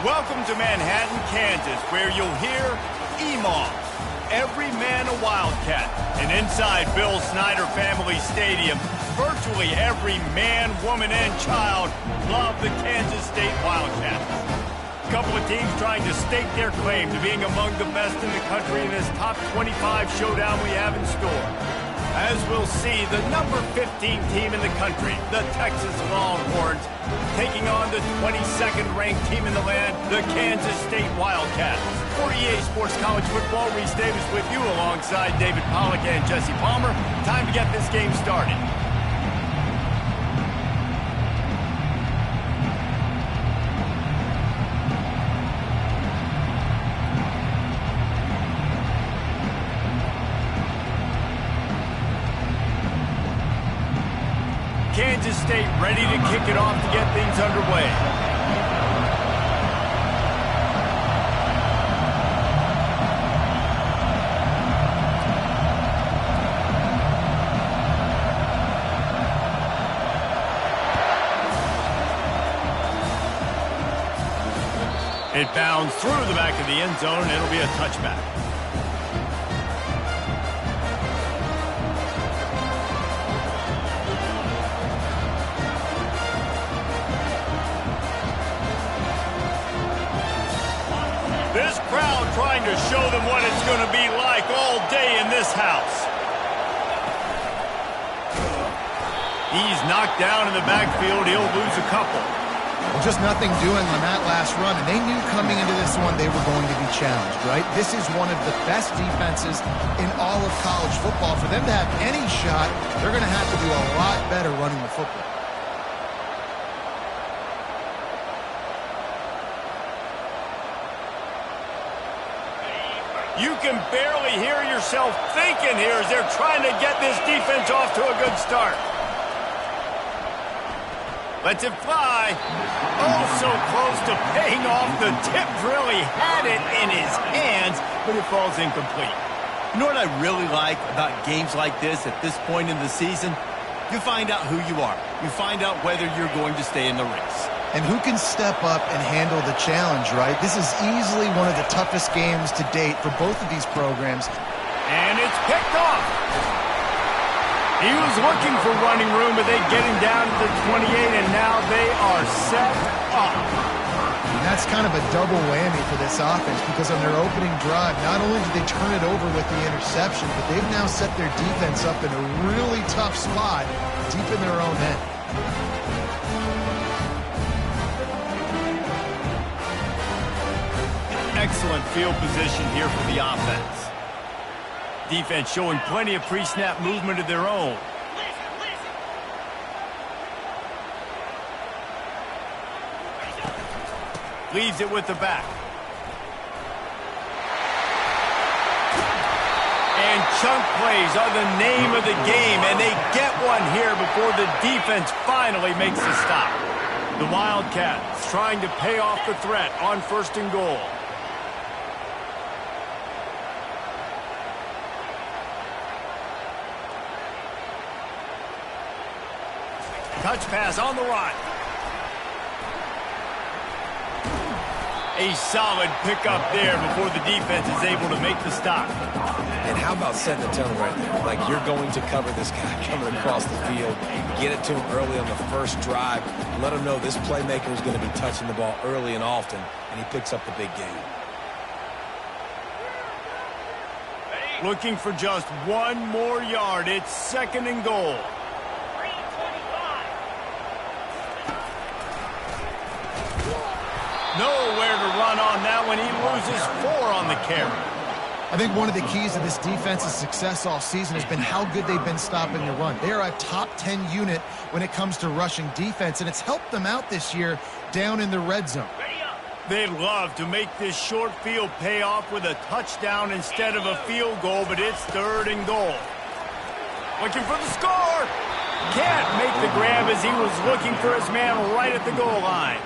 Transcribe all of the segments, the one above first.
Welcome to Manhattan, Kansas, where you'll hear EMAW, every man a Wildcat. And inside Bill Snyder Family Stadium, virtually every man, woman, and child love the Kansas State Wildcats. A couple of teams trying to stake their claim to being among the best in the country in this top 25 showdown we have in store. As we'll see, the number 15 team in the country, the Texas Longhorns, taking on the 22nd ranked team in the land, the Kansas State Wildcats. For EA Sports College Football, Reese Davis with you alongside David Pollack and Jesse Palmer. Time to get this game started. Kansas State ready to kick it off to get things underway. It bounds through the back of the end zone, and it'll be a touchback. This crowd trying to show them what it's going to be like all day in this house. He's knocked down in the backfield. He'll lose a couple. Well, just nothing doing on that last run, and they knew coming into this one they were going to be challenged, right? This is one of the best defenses in all of college football. For them to have any shot, they're going to have to do a lot better running the football. You can barely hear yourself thinking here as they're trying to get this defense off to a good start. Lets it fly. Oh, so close to paying off. The tip really had it in his hands, but it falls incomplete. You know what I really like about games like this at this point in the season? You find out who you are. You find out whether you're going to stay in the race. And who can step up and handle the challenge, right? This is easily one of the toughest games to date for both of these programs. And it's picked off. He was looking for running room, but they get him down to the 28, and now they are set up. And that's kind of a double whammy for this offense, because on their opening drive, not only did they turn it over with the interception, but they've now set their defense up in a really tough spot deep in their own end. Excellent field position here for the offense. Defense showing plenty of pre-snap movement of their own. Leaves it with the back. And chunk plays are the name of the game, and they get one here before the defense finally makes the stop. The Wildcats trying to pay off the threat on 1st and goal. Touch pass on the run. A solid pickup there before the defense is able to make the stop. And how about setting the tone right there? Like, you're going to cover this guy coming across the field, get it to him early on the first drive, let him know this playmaker is going to be touching the ball early and often, and he picks up the big game. Looking for just one more yard. It's 2nd and goal. Nowhere to run on that when he loses 4 on the carry. I think one of the keys to this defense's success all season has been how good they've been stopping the run. They are a top 10 unit when it comes to rushing defense, and it's helped them out this year down in the red zone. They'd love to make this short field pay off with a touchdown instead of a field goal, but it's 3rd and goal. Looking for the score. Can't make the grab as he was looking for his man right at the goal line.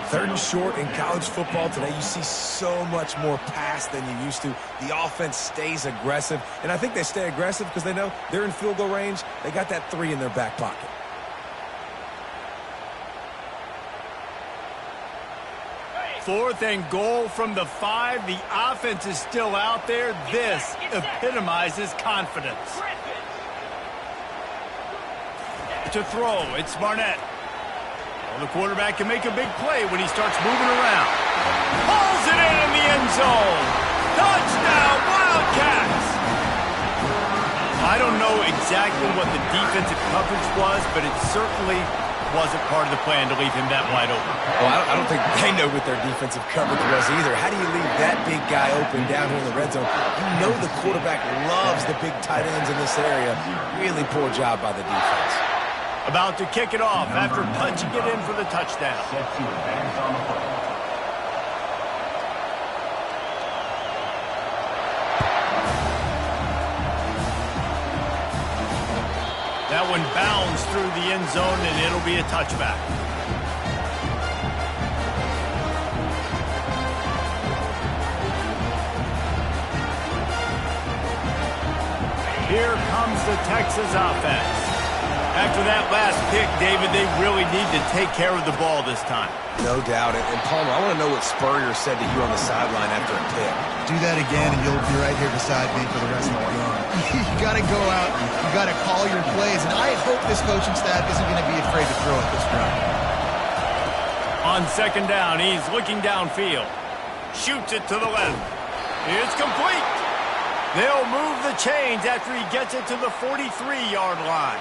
3rd and short in college football today, you see so much more pass than you used to. The offense stays aggressive, and I think they stay aggressive because they know they're in field goal range. They got that 3 in their back pocket. 4th and goal from the 5. The offense is still out there. This epitomizes confidence. To throw, it's Barnett. Well, the quarterback can make a big play when he starts moving around. Pulls it in the end zone. Touchdown, Wildcats! I don't know exactly what the defensive coverage was, but it certainly wasn't part of the plan to leave him that wide open. Well, I don't think they know what their defensive coverage was either. How do you leave that big guy open down here in the red zone? You know the quarterback loves the big tight ends in this area. Really poor job by the defense. About to kick it off after punching it in for the touchdown. That one bounds through the end zone, and it'll be a touchback. Here comes the Texas offense. After that last pick, David, they really need to take care of the ball this time. No doubt. And Palmer, I want to know what Spurrier said to you on the sideline after a pick. Do that again, and you'll be right here beside me for the rest of the game. You got to go out. You got to call your plays, and I hope this coaching staff isn't going to be afraid to throw at this run. On 2nd down, he's looking downfield. Shoots it to the left. It's complete. They'll move the chains after he gets it to the 43-yard line.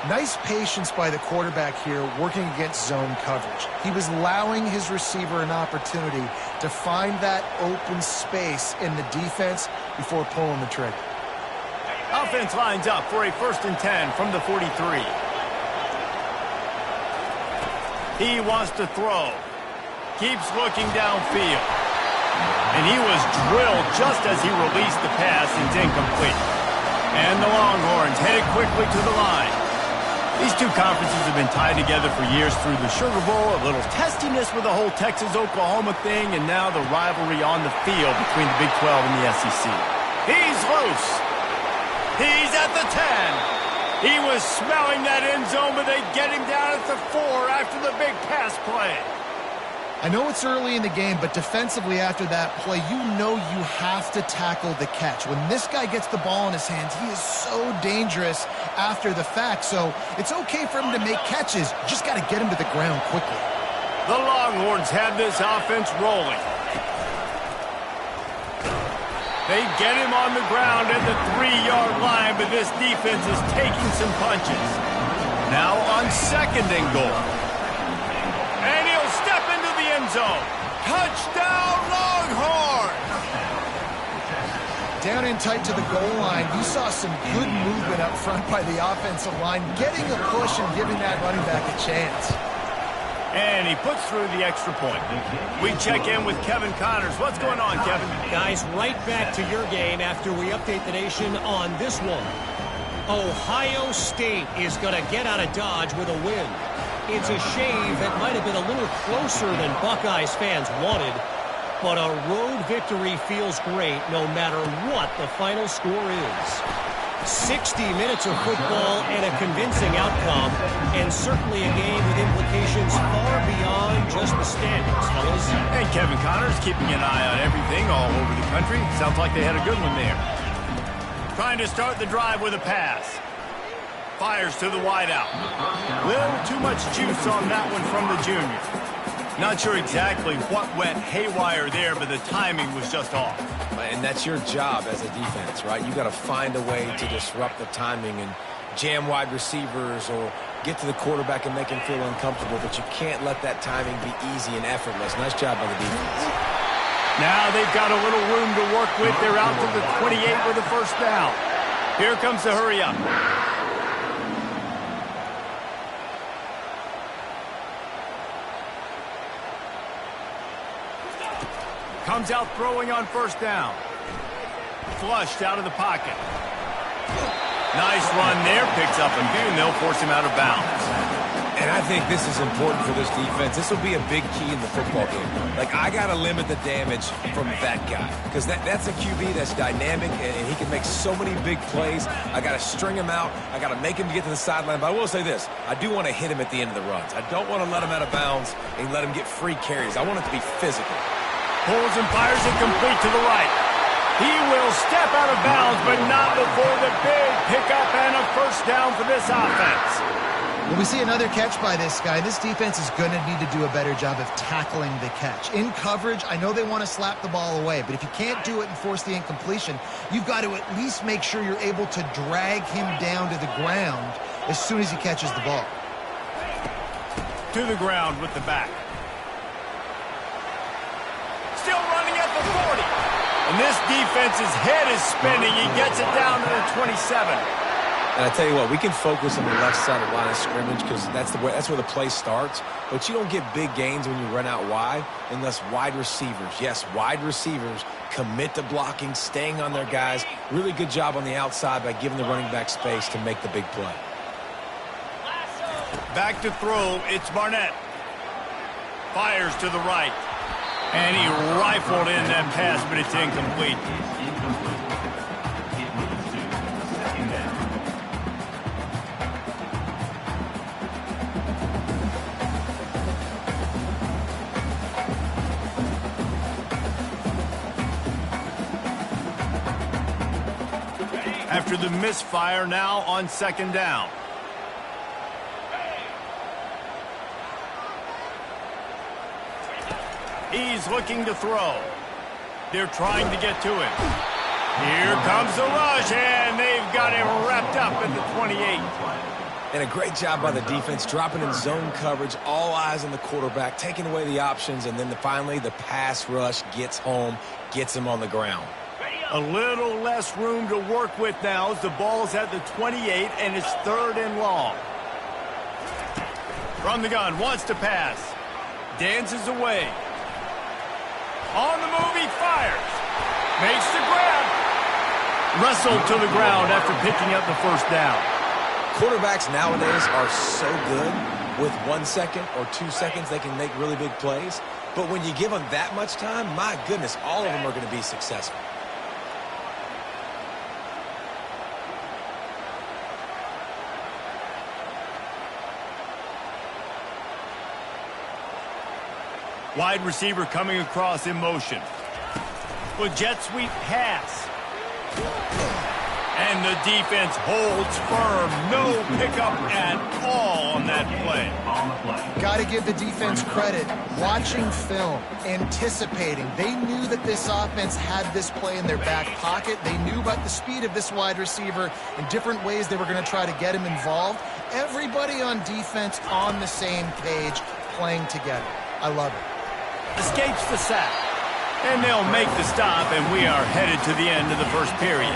Nice patience by the quarterback here working against zone coverage. He was allowing his receiver an opportunity to find that open space in the defense before pulling the trigger. Offense lines up for a 1st and 10 from the 43. He wants to throw. Keeps looking downfield. And he was drilled just as he released the pass. It's incomplete. And the Longhorns headed quickly to the line. These two conferences have been tied together for years through the Sugar Bowl, a little testiness with the whole Texas-Oklahoma thing, and now the rivalry on the field between the Big 12 and the SEC. He's loose. He's at the 10. He was smelling that end zone, but they get him down at the 4 after the big pass play. I know it's early in the game, but defensively after that play, you know you have to tackle the catch. When this guy gets the ball in his hands, he is so dangerous after the fact. So it's okay for him to make catches. You just got to get him to the ground quickly. The Longhorns have this offense rolling. They get him on the ground at the 3-yard line, but this defense is taking some punches. Now on 2nd and goal. And he'll step into the end zone. Touchdown, Longhorns! Down in tight to the goal line, you saw some good movement up front by the offensive line, getting a push and giving that running back a chance. And he puts through the extra point. We check in with Kevin Connors. What's going on, Kevin? Guys, right back to your game after we update the nation on this one. Ohio State is going to get out of Dodge with a win. It's a shave that might have been a little closer than Buckeyes fans wanted, but a road victory feels great no matter what the final score is. 60 minutes of football and a convincing outcome, and certainly a game with implications far beyond just the standings, fellas. And Kevin Connors keeping an eye on everything all over the country. Sounds like they had a good one there. Trying to start the drive with a pass. Fires to the wideout. Little too much juice on that one from the junior. Not sure exactly what went haywire there, but the timing was just off. And that's your job as a defense, right? You got to find a way to disrupt the timing and jam wide receivers or get to the quarterback and make him feel uncomfortable, but you can't let that timing be easy and effortless. Nice job by the defense. Now they've got a little room to work with. They're out to the 28 with a 1st down. Here comes the hurry up. Comes out throwing on 1st down. Flushed out of the pocket. Nice run there. Picks up a few, and they'll force him out of bounds. And I think this is important for this defense. This will be a big key in the football game. Like, I got to limit the damage from that guy because that's a QB that's dynamic, and he can make so many big plays. I got to string him out. I got to make him get to the sideline. But I will say this. I do want to hit him at the end of the runs. I don't want to let him out of bounds and let him get free carries. I want it to be physical. Pulls and fires it complete to the right. He will step out of bounds, but not before the big pickup and a first down for this offense. When we see another catch by this guy, this defense is going to need to do a better job of tackling the catch. In coverage, I know they want to slap the ball away, but if you can't do it and force the incompletion, you've got to at least make sure you're able to drag him down to the ground as soon as he catches the ball. To the ground with the back. Still running at the 40. And this defense's head is spinning. He gets it down to the 27. And I tell you what, we can focus on the left side of the line of scrimmage because that's where the play starts. But you don't get big gains when you run out wide unless wide receivers, yes, wide receivers, commit to blocking, staying on their guys. Really good job on the outside by giving the running back space to make the big play. Back to throw, it's Barnett. Fires to the right. And he rifled in that pass, but it's incomplete. After the misfire, now on second down. He's looking to throw. They're trying to get to him. Here comes the rush, and they've got him wrapped up at the 28. And a great job by the defense, dropping in zone coverage, all eyes on the quarterback, taking away the options, and then finally the pass rush gets home, gets him on the ground. A little less room to work with now as the ball's at the 28, and it's third and long. From the gun, wants to pass. Dances away. On the move, he fires. Makes the grab. Wrestled to the ground after picking up the first down. Quarterbacks nowadays are so good. With 1 second or 2 seconds, they can make really big plays. But when you give them that much time, my goodness, all of them are going to be successful. Wide receiver coming across in motion. With jet sweep pass. And the defense holds firm. No pickup at all on that play. Got to give the defense credit. Watching film, anticipating. They knew that this offense had this play in their back pocket. They knew about the speed of this wide receiver and different ways they were going to try to get him involved. Everybody on defense on the same page, playing together. I love it. Escapes the sack. And they'll make the stop, and we are headed to the end of the first period.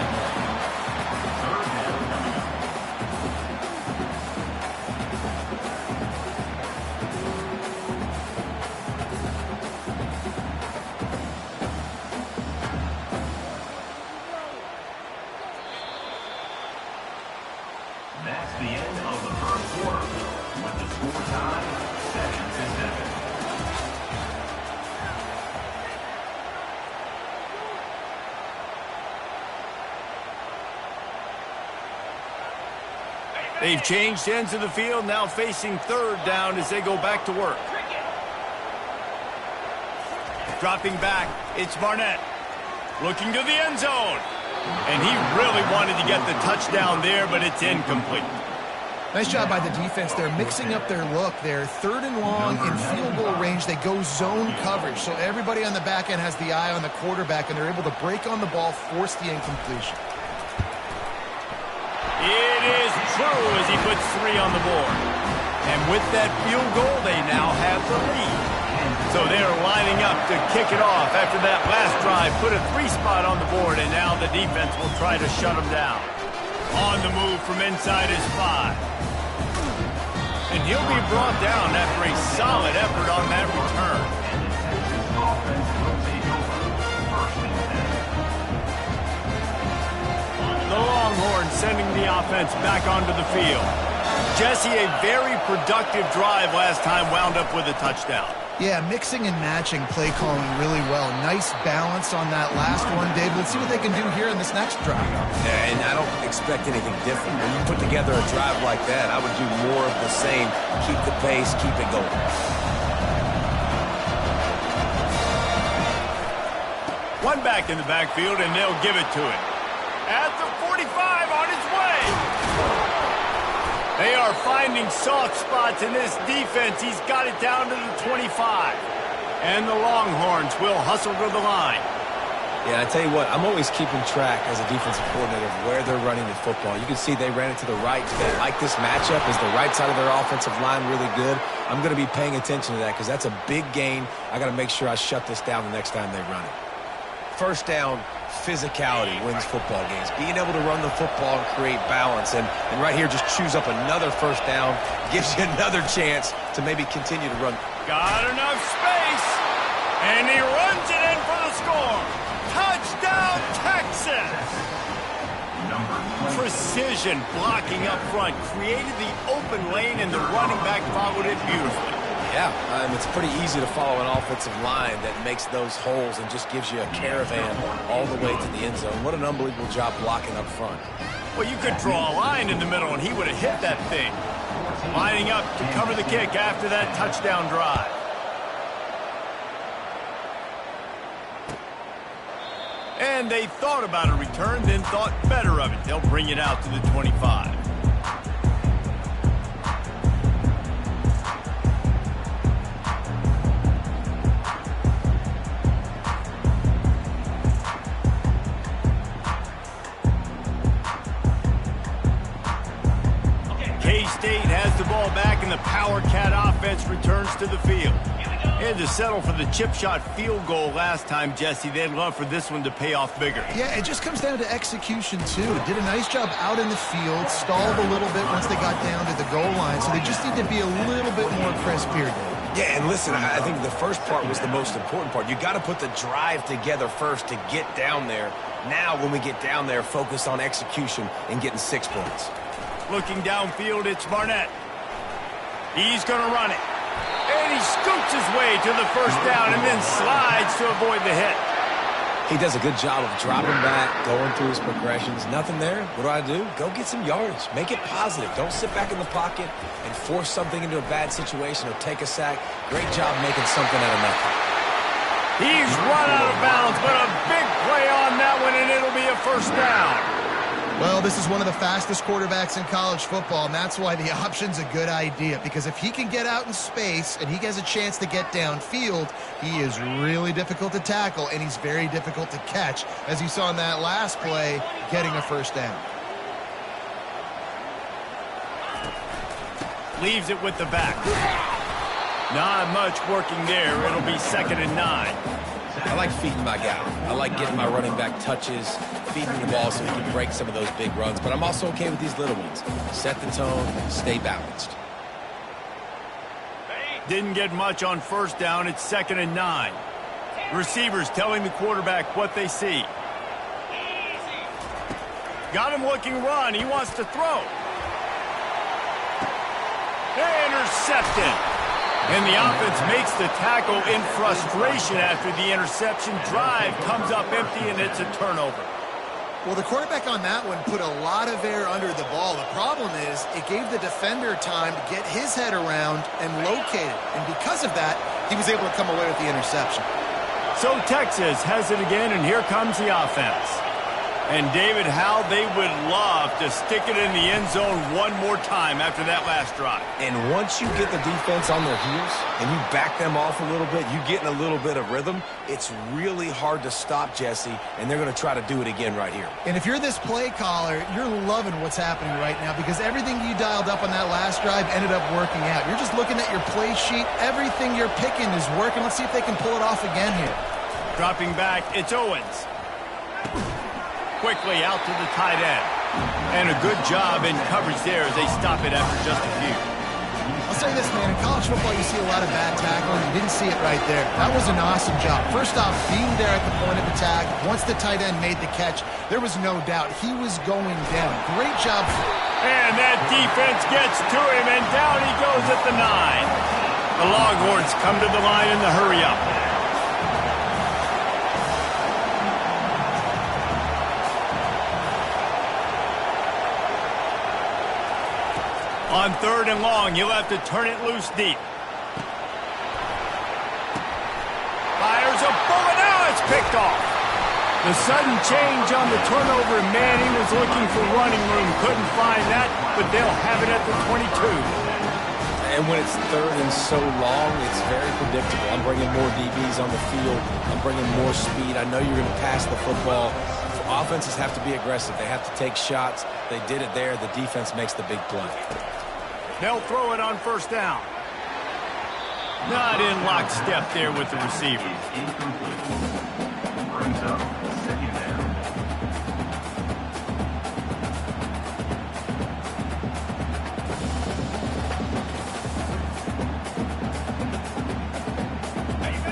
That's the end of the first quarter. With the score tied 7-7. They've changed ends of the field, now facing third down as they go back to work. Dropping back, it's Barnett. Looking to the end zone. And he really wanted to get the touchdown there, but it's incomplete. Nice job by the defense. They're mixing up their look. They're third and long in field goal range. They go zone coverage. So everybody on the back end has the eye on the quarterback, and they're able to break on the ball, force the incompletion. It is true as he puts 3 on the board. And with that field goal, they now have the lead. So they're lining up to kick it off after that last drive. Put a 3 spot on the board, and now the defense will try to shut them down. On the move from inside his 5. And he'll be brought down after a solid effort on that return. The Longhorns sending the offense back onto the field. Jesse, a very productive drive last time wound up with a touchdown. Yeah, mixing and matching play calling really well. Nice balance on that last one, Dave. Let's see what they can do here in this next drive. Yeah, and I don't expect anything different. When you put together a drive like that, I would do more of the same. Keep the pace, keep it going. One back in the backfield, and they'll give it to him. At the 45, on his way. They are finding soft spots in this defense. He's got it down to the 25. And the Longhorns will hustle to the line. Yeah, I tell you what, I'm always keeping track as a defensive coordinator of where they're running the football. You can see they ran it to the right. They like this matchup. Is the right side of their offensive line really good? I'm going to be paying attention to that because that's a big gain. I got to make sure I shut this down the next time they run it. First down, physicality wins football games. Being able to run the football and create balance. And right here, just choose up another first down. Gives you another chance to maybe continue to run. Got enough space. And he runs it in for the score. Touchdown, Texas. Precision blocking up front. Created the open lane, and the running back followed it beautifully. Yeah, it's pretty easy to follow an offensive line that makes those holes and just gives you a caravan all the way to the end zone. What an unbelievable job blocking up front. Well, you could draw a line in the middle, and he would have hit that thing. Lining up to cover the kick after that touchdown drive. And they thought about a return, then thought better of it. They'll bring it out to the 25. K-State has the ball back, and the Power Cat offense returns to the field. They had to settle for the chip shot field goal last time, Jesse. They'd love for this one to pay off bigger. Yeah, it just comes down to execution, too. Did a nice job out in the field, stalled a little bit once they got down to the goal line, so they just need to be a little bit more crisp here, Dave. Yeah, and listen, I think the first part was the most important part. You got to put the drive together first to get down there. Now, when we get down there, focus on execution and getting 6 points. Looking downfield, it's Barnett. He's going to run it. And he scoots his way to the first down and then slides to avoid the hit. He does a good job of dropping back, going through his progressions. Nothing there. What do? Go get some yardage. Make it positive. Don't sit back in the pocket and force something into a bad situation or take a sack. Great job making something out of nothing. He's run out of bounds, but a big play on that one, and it'll be a first down. Well, this is one of the fastest quarterbacks in college football, and that's why the option's a good idea, because if he can get out in space and he has a chance to get downfield, he is really difficult to tackle, and he's very difficult to catch, as you saw in that last play, getting a first down. Leaves it with the back. Not much working there. It'll be 2nd and 9. I like feeding my guy. I like getting my running back touches, feeding the ball so he can break some of those big runs. But I'm also okay with these little ones. Set the tone, stay balanced. Didn't get much on first down. It's 2nd and 9. Receivers telling the quarterback what they see. Got him looking run. He wants to throw. Intercepted. And the offense makes the tackle in frustration after the interception. Drive comes up empty, and it's a turnover. Well, the quarterback on that one put a lot of air under the ball. The problem is it gave the defender time to get his head around and locate it. And because of that, he was able to come away with the interception. So Texas has it again, and here comes the offense. And, David, how they would love to stick it in the end zone one more time after that last drive. And once you get the defense on their heels and you back them off a little bit, you get in a little bit of rhythm, it's really hard to stop, Jesse, and they're going to try to do it again right here. And if you're this play caller, you're loving what's happening right now because everything you dialed up on that last drive ended up working out. You're just looking at your play sheet. Everything you're picking is working. Let's see if they can pull it off again here. Dropping back, it's Owens. Quickly out to the tight end. And a good job in coverage there as they stop it after just a few. I'll say this, man. In college football, you see a lot of bad tackling. You didn't see it right there. That was an awesome job. First off, being there at the point of attack. Once the tight end made the catch, there was no doubt he was going down. Great job. And that defense gets to him, and down he goes at the 9. The Longhorns come to the line in the hurry-up. On 3rd and long, he'll have to turn it loose deep. Fires a bullet. Now it's picked off. The sudden change on the turnover, man, he was looking for running room. Couldn't find that, but they'll have it at the 22. And when it's 3rd and so long, it's very predictable. I'm bringing more DBs on the field. I'm bringing more speed. I know you're going to pass the football. Offenses have to be aggressive. They have to take shots. They did it there. The defense makes the big play. They'll throw it on 1st down. Not in lockstep there with the receiver. Brings up 2nd down.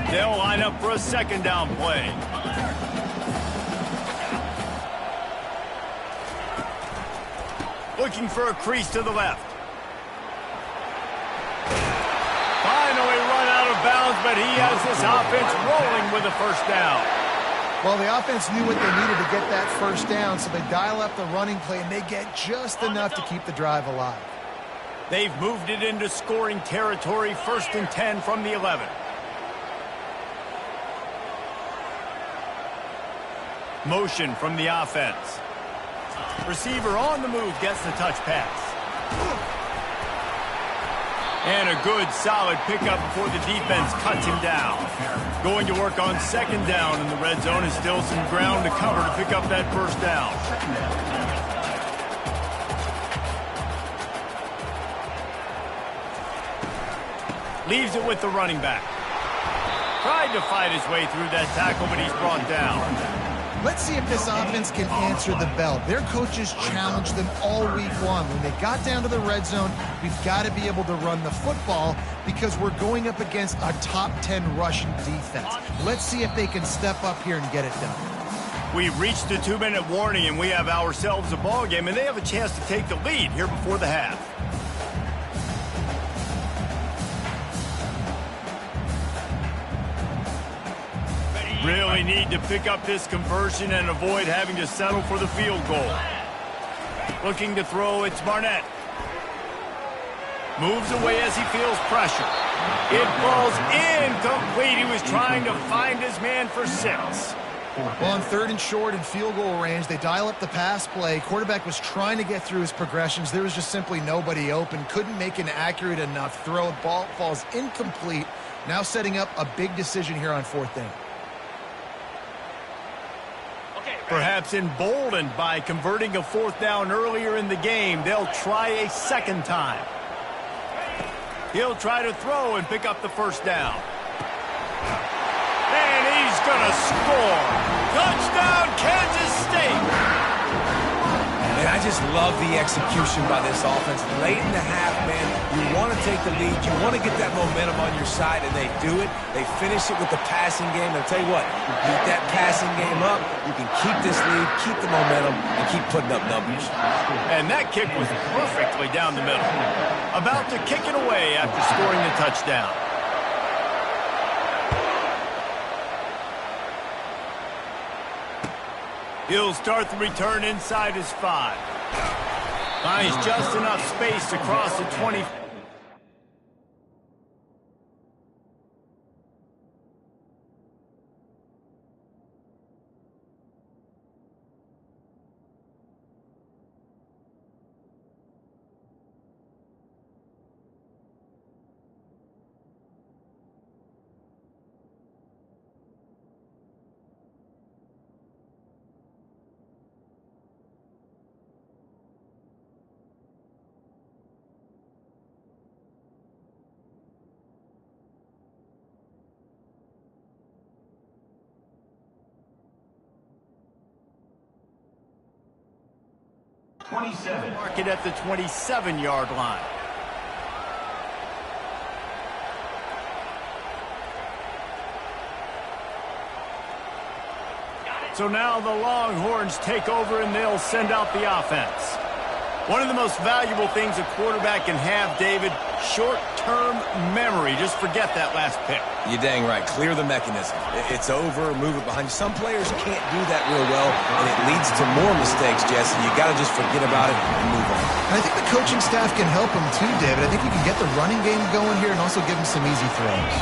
They'll line up for a 2nd down play. Looking for a crease to the left. Finally run out of bounds, but he has this offense rolling with a 1st down. Well, the offense knew what they needed to get that 1st down, so they dial up the running play, and they get just enough to keep the drive alive. They've moved it into scoring territory, 1st and 10 from the 11. Motion from the offense. Receiver on the move gets the touch pass. And a good, solid pickup before the defense cuts him down. Going to work on 2nd down in the red zone is still some ground to cover to pick up that 1st down. Leaves it with the running back. Tried to fight his way through that tackle, but he's brought down. Let's see if this offense can answer the bell. Their coaches challenged them all week long. When they got down to the red zone, we've got to be able to run the football because we're going up against a top 10 rushing defense. Let's see if they can step up here and get it done. We've reached the 2-minute warning, and we have ourselves a ball game, and they have a chance to take the lead here before the half. Really need to pick up this conversion and avoid having to settle for the field goal. Looking to throw, it's Barnett. Moves away as he feels pressure. It falls incomplete. He was trying to find his man for 6. Well, on 3rd and short and field goal range, they dial up the pass play. Quarterback was trying to get through his progressions. There was just simply nobody open. Couldn't make an accurate enough throw. Ball falls incomplete. Now setting up a big decision here on 4th down. Perhaps emboldened by converting a 4th down earlier in the game, they'll try a 2nd time. He'll try to throw and pick up the 1st down. And he's going to score. Touchdown, Kansas State. And I just love the execution by this offense. Late in the half, man, you want to take the lead. You want to get that momentum on your side, and they do it. They finish it with the passing game. I'll tell you what, you keep that passing game up, you can keep this lead, keep the momentum, and keep putting up numbers. And that kick was perfectly down the middle. About to kick it away after scoring the touchdown. He'll start the return inside his 5. Finds just enough space to cross the 20. Mark it at the 27-yard line. So now the Longhorns take over and they'll send out the offense. One of the most valuable things a quarterback can have, David, short-term memory. Just forget that last pick. You're dang right. Clear the mechanism. It's over, move it behind you. Some players can't do that real well, and it leads to more mistakes, Jesse. You got to just forget about it and move on. And I think the coaching staff can help him too, David. I think you can get the running game going here and also give him some easy throws.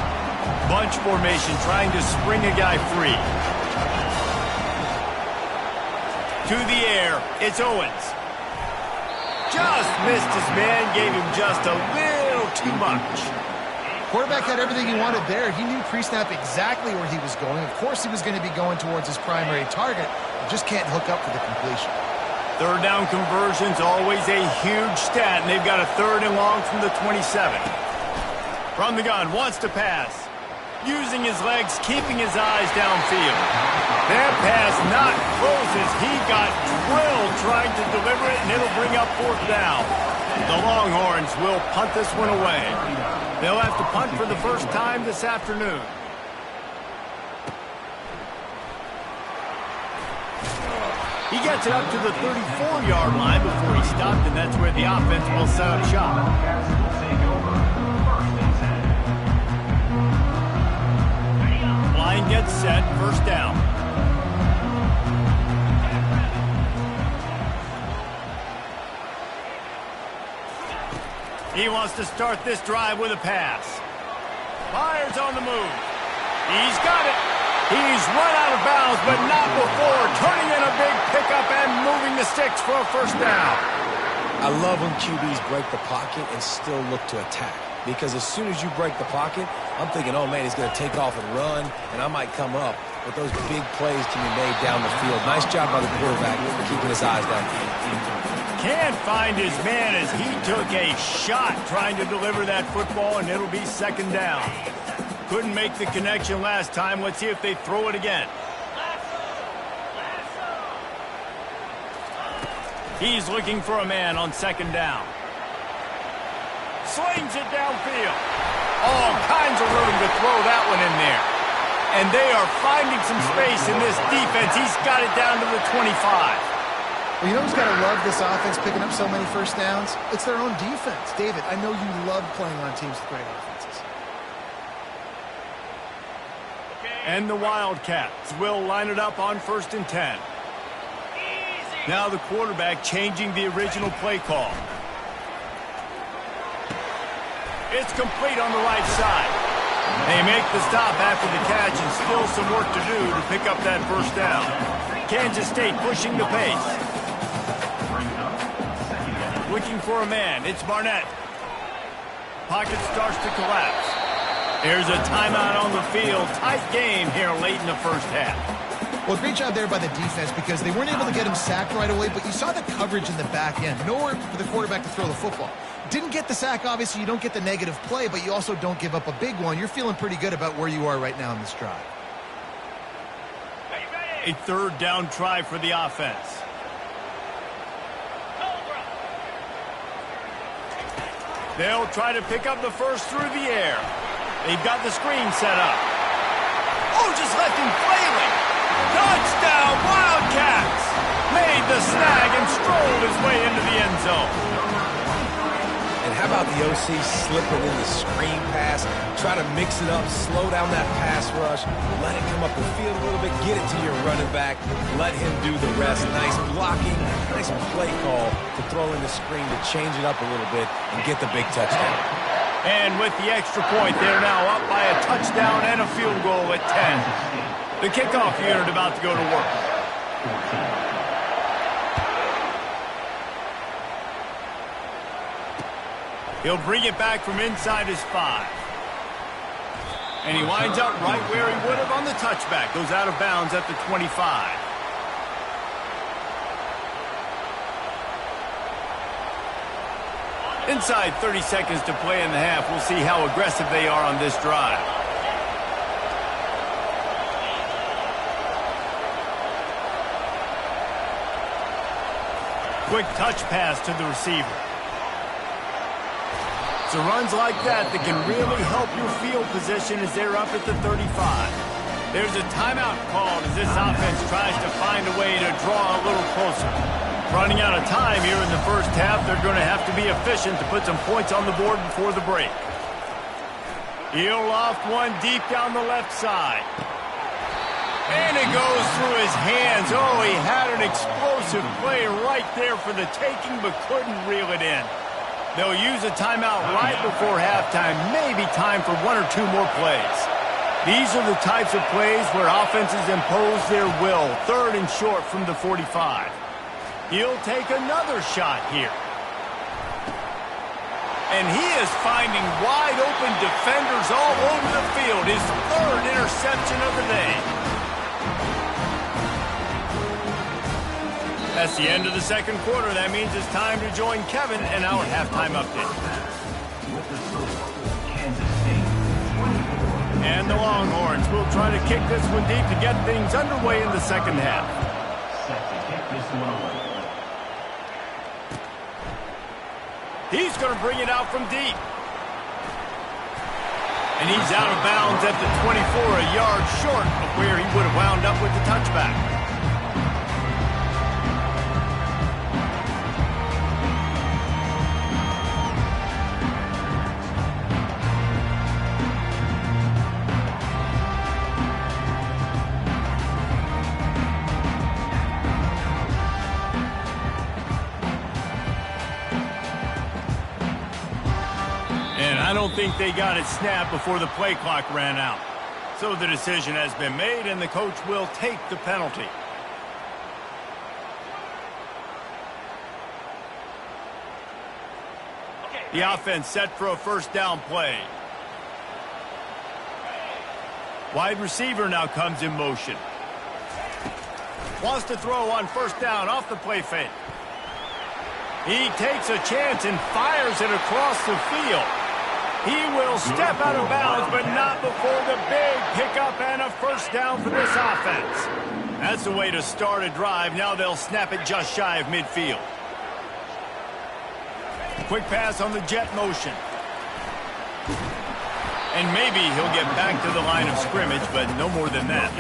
Bunch formation, trying to spring a guy free. To the air, it's Owens. Just missed his man, gave him just a little too much. Quarterback had everything he wanted there. He knew pre-snap exactly where he was going. Of course he was going to be going towards his primary target. He just can't hook up for the completion. Third down conversion's always a huge stat, and they've got a 3rd and long from the 27. From the gun, wants to pass. Using his legs, keeping his eyes downfield. That pass not closes. He got drilled trying to deliver it, and it'll bring up 4th down. The Longhorns will punt this one away. They'll have to punt for the first time this afternoon. He gets it up to the 34-yard line before he stopped, and that's where the offense will set up shop. Line gets set, 1st down. He wants to start this drive with a pass. Fires on the move. He's got it. He's run out of bounds, but not before turning in a big pickup and moving the sticks for a 1st down. I love when QBs break the pocket and still look to attack. Because as soon as you break the pocket, I'm thinking, oh, man, he's going to take off and run, and I might come up. But those big plays can be made down the field. Nice job by the quarterback keeping his eyes downfield. Can't find his man as he took a shot trying to deliver that football, and it'll be 2nd down. Couldn't make the connection last time. Let's see if they throw it again. He's looking for a man on 2nd down. Slings it downfield. All kinds of room to throw that one in there. And they are finding some space in this defense. He's got it down to the 25. Well, you know who's got to love this offense picking up so many 1st downs? It's their own defense. David, I know you love playing on teams with great offenses. And the Wildcats will line it up on 1st and 10. Now the quarterback changing the original play call. It's complete on the right side. They make the stop after the catch and still some work to do to pick up that 1st down. Kansas State pushing the pace. Looking for a man. It's Barnett. Pocket starts to collapse. There's a timeout on the field. Tight game here late in the 1st half. Well, great job there by the defense because they weren't able to get him sacked right away, but you saw the coverage in the back end. Nowhere for the quarterback to throw the football. Didn't get the sack, obviously. You don't get the negative play, but you also don't give up a big one. You're feeling pretty good about where you are right now in this drive. A 3rd down try for the offense. They'll try to pick up the 1st through the air. They've got the screen set up. Oh, just left him flailing. Touchdown, Wildcats! Made the snag and strolled his way into the end zone. And how about the OC slipping in the screen pass? Try to mix it up, slow down that pass rush, let it come up the field a little bit, get it to your running back, let him do the rest. Nice blocking, nice play call to throw in the screen to change it up a little bit and get the big touchdown. And with the extra point, they're now up by a touchdown and a field goal at 10. The kickoff unit about to go to work. He'll bring it back from inside his 5. And he winds up right where he would have on the touchback. Goes out of bounds at the 25. Inside 30 seconds to play in the half. We'll see how aggressive they are on this drive. Quick touch pass to the receiver. So runs like that can really help your field position as they're up at the 35. There's a timeout called as this offense tries to find a way to draw a little closer. Running out of time here in the first half, they're going to have to be efficient to put some points on the board before the break. He'll loft one deep down the left side. And it goes through his hands. Oh, he had an explosive play right there for the taking, but couldn't reel it in. They'll use a timeout right before halftime. Maybe time for one or two more plays. These are the types of plays where offenses impose their will. 3rd and short from the 45. He'll take another shot here. And he is finding wide open defenders all over the field. His 3rd interception of the day. That's the end of the second quarter. That means it's time to join Kevin in our halftime update. And the Longhorns will try to kick this one deep to get things underway in the second half. He's going to bring it out from deep. And he's out of bounds at the 24, a yard short of where he would have wound up with the touchback. I don't think they got it snapped before the play clock ran out. So the decision has been made, and the coach will take the penalty. The offense set for a first down play. Wide receiver now comes in motion. Wants to throw on first down off the play fake. He takes a chance and fires it across the field. He will step out of bounds, but not before the big pickup and a first down for this offense. That's the way to start a drive. Now they'll snap it just shy of midfield. Quick pass on the jet motion. And maybe he'll get back to the line of scrimmage, but no more than that.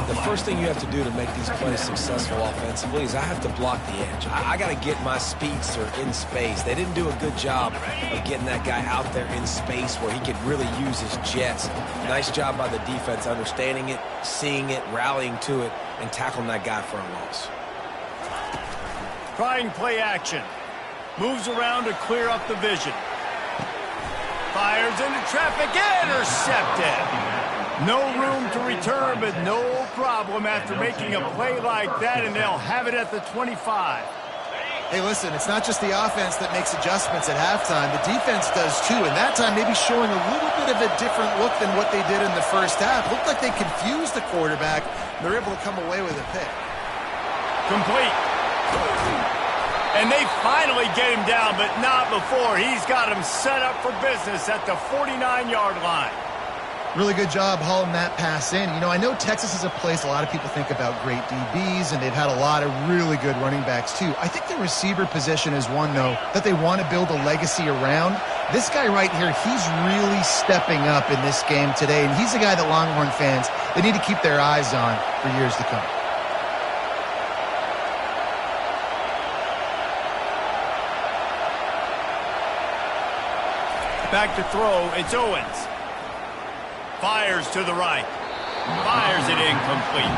The first thing you have to do to make these plays successful offensively is I have to block the edge. I got to get my speedster in space. They didn't do a good job of getting that guy out there in space where he could really use his jets. Nice job by the defense understanding it, seeing it, rallying to it, and tackling that guy for a loss. Trying play action. Moves around to clear up the vision. Fires into traffic, intercepted. No room to return, but no problem after making a play like that, and they'll have it at the 25. Hey, listen, it's not just the offense that makes adjustments at halftime. The defense does too, and that time maybe showing a little bit of a different look than what they did in the first half. Looked like they confused the quarterback. They're able to come away with a pick. Complete. And they finally get him down, but not before. He's got him set up for business at the 49-yard line. Really good job hauling that pass in. You know, I know Texas is a place a lot of people think about great DBs, and they've had a lot of really good running backs too. I think the receiver position is one, though, that they want to build a legacy around. This guy right here, he's really stepping up in this game today, and he's a guy that Longhorn fans, they need to keep their eyes on for years to come. Back to throw, it's Owens. Fires to the right. Fires it incomplete.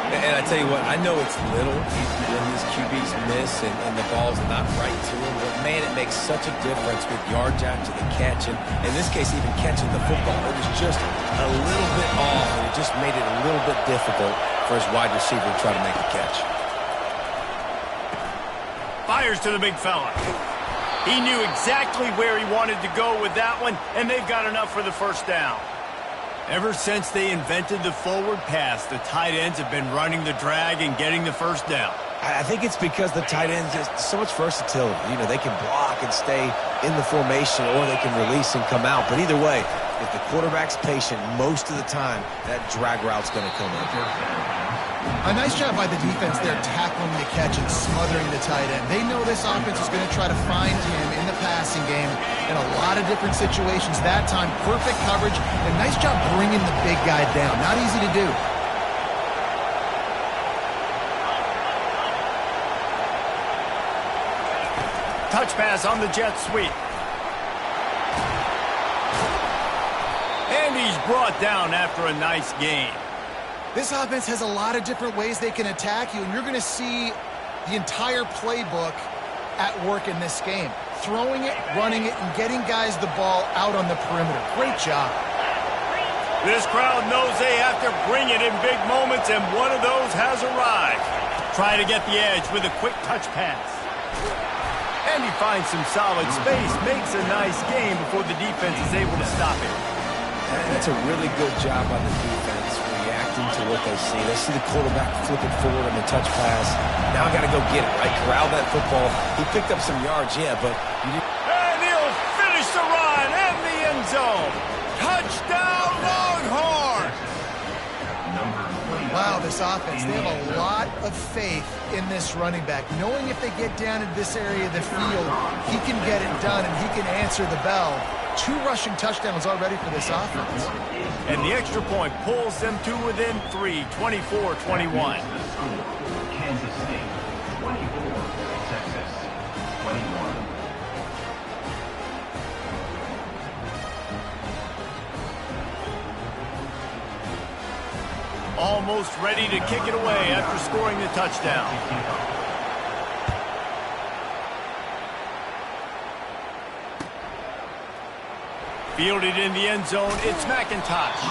And I tell you what, I know it's little when these QBs miss and the ball's not right to them, but man, it makes such a difference with yards after the catch. And in this case, even catching the football, it was just a little bit off, and it just made it a little bit difficult for his wide receiver to try to make a catch. Fires to the big fella. He knew exactly where he wanted to go with that one, and they've got enough for the first down. Ever since they invented the forward pass, the tight ends have been running the drag and getting the first down. I think it's because the tight ends have so much versatility. You know, they can block and stay in the formation, or they can release and come out. But either way, if the quarterback's patient most of the time, that drag route's going to come in. A nice job by the defense there, tackling the catch and smothering the tight end. They know this offense is going to try to find him in the passing game in a lot of different situations. That time, perfect coverage, and nice job bringing the big guy down. Not easy to do. Touch pass on the jet sweep. And he's brought down after a nice gain. This offense has a lot of different ways they can attack you, and you're going to see the entire playbook at work in this game. Throwing it, running it, and getting guys the ball out on the perimeter. Great job. This crowd knows they have to bring it in big moments, and one of those has arrived. Try to get the edge with a quick touch pass. And he finds some solid space, makes a nice game before the defense is able to stop it. That's a really good job by the defense, reacting to what they see. They see the quarterback flip it forward on the touch pass. Now I got to go get it, right? Corral that football. He picked up some yards, yeah, but you didn't. And he'll finish the run in the end zone. Touchdown, Longhorn! Wow, this offense, they have a lot of faith in this running back. Knowing if they get down into this area of the field, he can get it done and he can answer the bell. 2 rushing touchdowns already for this offense. And the extra point pulls them to within 3, 24-21. Kansas State, 24, Texas, 21. Almost ready to kick it away after scoring the touchdown. Fielded in the end zone, it's McIntosh.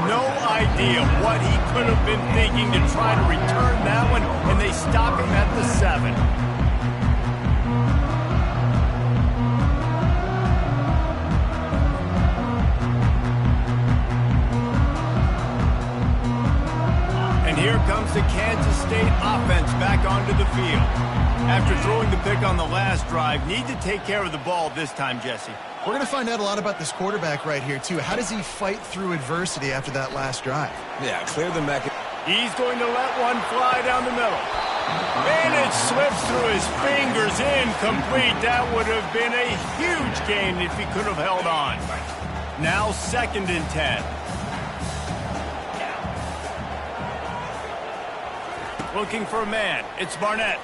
No idea what he could have been thinking to try to return that one, and they stop him at the 7. And here comes the Kansas State offense back onto the field. After throwing the pick on the last drive, need to take care of the ball this time, Jesse. We're going to find out a lot about this quarterback right here, too. How does he fight through adversity after that last drive? Yeah, clear the Mac. He's going to let one fly down the middle. And it slips through his fingers, incomplete. That would have been a huge gain if he could have held on. Now 2nd and 10. Looking for a man. It's Barnett.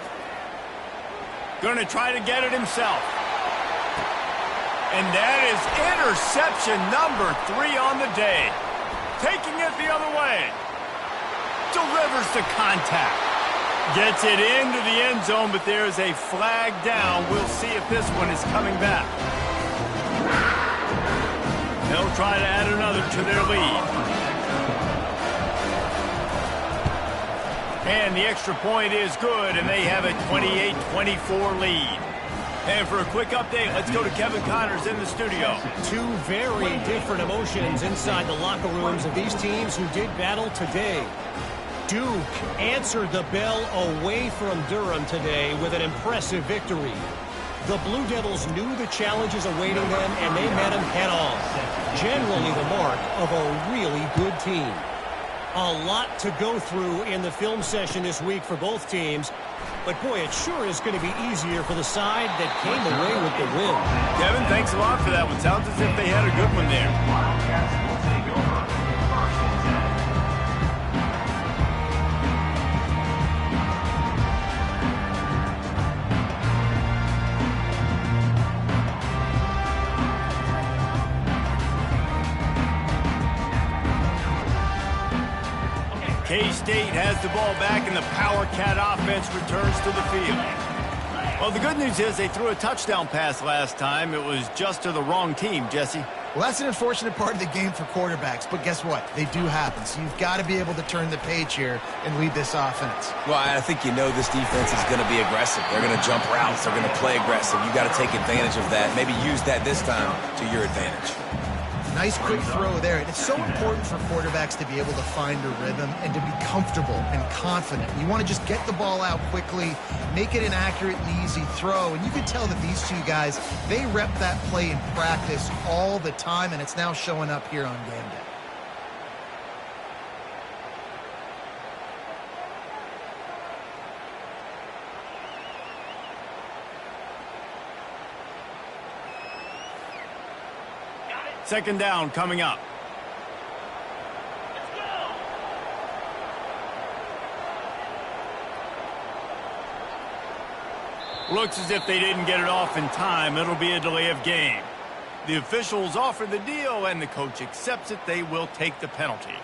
Going to try to get it himself. And that is interception number 3 on the day. Taking it the other way. Delivers the contact. Gets it into the end zone, but there's a flag down. We'll see if this one is coming back. They'll try to add another to their lead. And the extra point is good, and they have a 28-24 lead. And for a quick update, let's go to Kevin Connors in the studio. 2 very different emotions inside the locker rooms of these teams who did battle today. Duke answered the bell away from Durham today with an impressive victory. The Blue Devils knew the challenges awaiting them, and they met them head-on. Generally the mark of a really good team. A lot to go through in the film session this week for both teams. But, boy, it sure is going to be easier for the side that came away with the win. Kevin, thanks a lot for that one. Sounds as if they had a good one there. Wildcats will take over 1st and 10. K-State has the ball back, and the Power Cat offense returns to the field. Well, the good news is they threw a touchdown pass last time. It was just to the wrong team, Jesse. Well, that's an unfortunate part of the game for quarterbacks, but guess what? They do happen, so you've got to be able to turn the page here and lead this offense. Well, I think you know this defense is going to be aggressive. They're going to jump routes. They're going to play aggressive. You got to take advantage of that. Maybe use that this time to your advantage. Nice quick throw there. And it's so important for quarterbacks to be able to find a rhythm and to be comfortable and confident. You want to just get the ball out quickly, make it an accurate and easy throw. And you can tell that these 2 guys, they rep that play in practice all the time, and it's now showing up here on game day. Second down coming up. Looks as if they didn't get it off in time. It'll be a delay of game. The officials offer the deal, and the coach accepts it. They will take the penalty.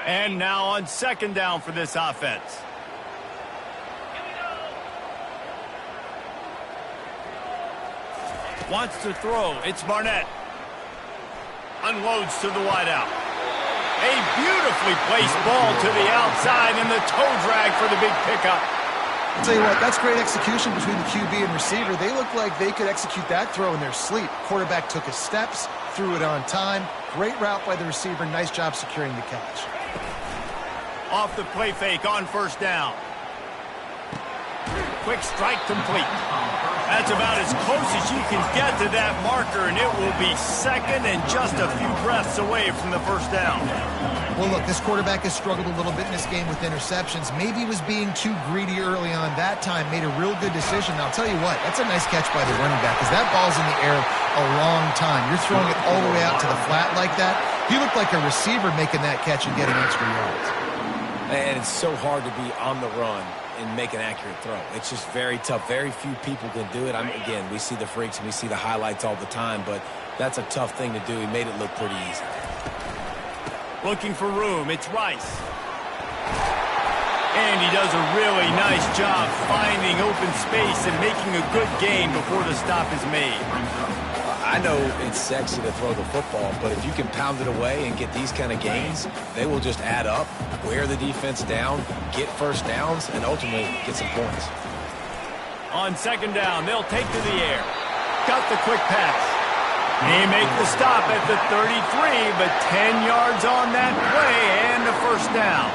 And now on second down for this offense. Wants to throw. It's Barnett. Unloads to the wideout. A beautifully placed ball to the outside, and the toe drag for the big pickup. I'll tell you what, that's great execution between the QB and receiver. They look like they could execute that throw in their sleep. Quarterback took his steps, threw it on time. Great route by the receiver. Nice job securing the catch. Off the play fake on first down. Quick strike complete. That's about as close as you can get to that marker, and it will be second and just a few breaths away from the first down. Well, look, this quarterback has struggled a little bit in this game with interceptions. Maybe he was being too greedy early on. That time made a real good decision. Now, I'll tell you what, that's a nice catch by the running back, because that ball's in the air a long time. You're throwing it all the way out to the flat like that. You look like a receiver making that catch and getting extra yards. And it's so hard to be on the run and make an accurate throw. It's just very tough. Very few people can do it. Again, we see the freaks and we see the highlights all the time, but that's a tough thing to do. He made it look pretty easy. Looking for room. It's Rice. And he does a really nice job finding open space and making a good gain before the stop is made. I know it's sexy to throw the football, but if you can pound it away and get these kind of gains, they will just add up, wear the defense down, get first downs, and ultimately get some points. On second down, they'll take to the air. Got the quick pass. They make the stop at the 33, but 10 yards on that play and a first down.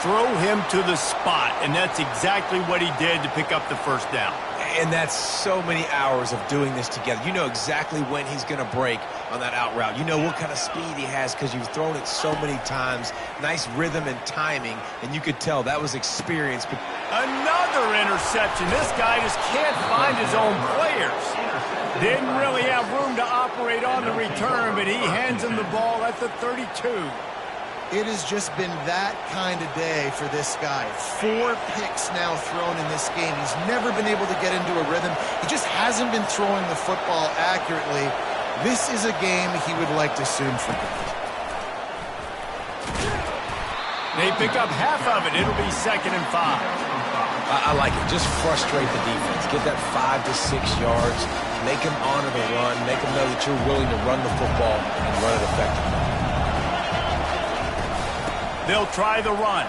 Throw him to the spot, and that's exactly what he did to pick up the first down. And that's so many hours of doing this together. You know exactly when he's going to break on that out route. You know what kind of speed he has because you've thrown it so many times. Nice rhythm and timing, and you could tell that was experience. Another interception. This guy just can't find his own players. Didn't really have room to operate on the return, but he hands him the ball at the 32. It has just been that kind of day for this guy. 4 picks now thrown in this game. He's never been able to get into a rhythm. He just hasn't been throwing the football accurately. This is a game he would like to soon forget. They pick up half of it. It'll be 2nd and 5. I like it. Just frustrate the defense. Get that 5 to 6 yards. Make them honor the run. Make them know that you're willing to run the football and run it effectively. They'll try the run.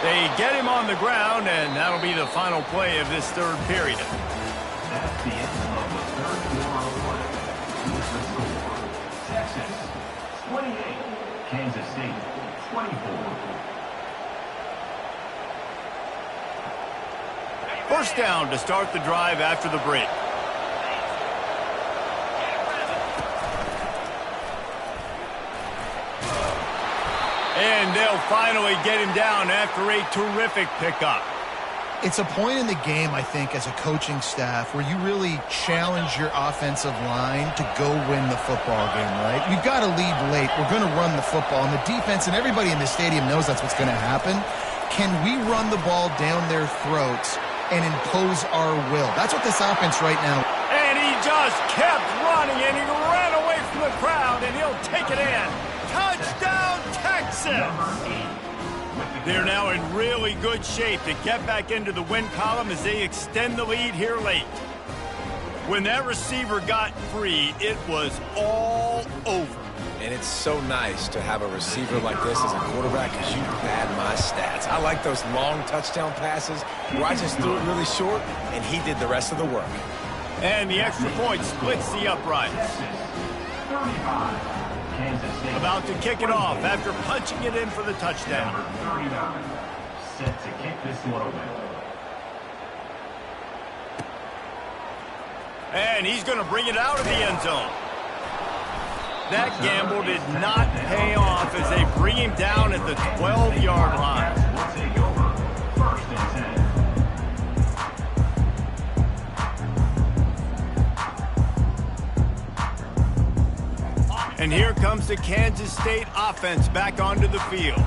They get him on the ground, and that'll be the final play of this third period. That's the end of the third quarter of play. With the score, Texas 28, Kansas State 24. First down to start the drive after the break. And they'll finally get him down after a terrific pickup. It's a point in the game, I think, as a coaching staff where you really challenge your offensive line to go win the football game, right? We've got to lead late. We're going to run the football. And the defense and everybody in the stadium knows that's what's going to happen. Can we run the ball down their throats and impose our will? That's what this offense right now. And he just kept running, and he ran away from the crowd, and he'll take it in. Touchdown, Texas! They're now in really good shape to get back into the win column as they extend the lead here late. When that receiver got free, it was all over. And it's so nice to have a receiver like this as a quarterback because you pad my stats. I like those long touchdown passes where I just threw it really short, and he did the rest of the work. And the extra point splits the uprights. Texas 35. Kansas State About to kick it off after punching it in for the touchdown. Number 39, set to kick this one away. And he's going to bring it out of the end zone. That gamble did not pay off as they bring him down at the 12-yard line. Will take over. First and 10. And here comes the Kansas State offense back onto the field.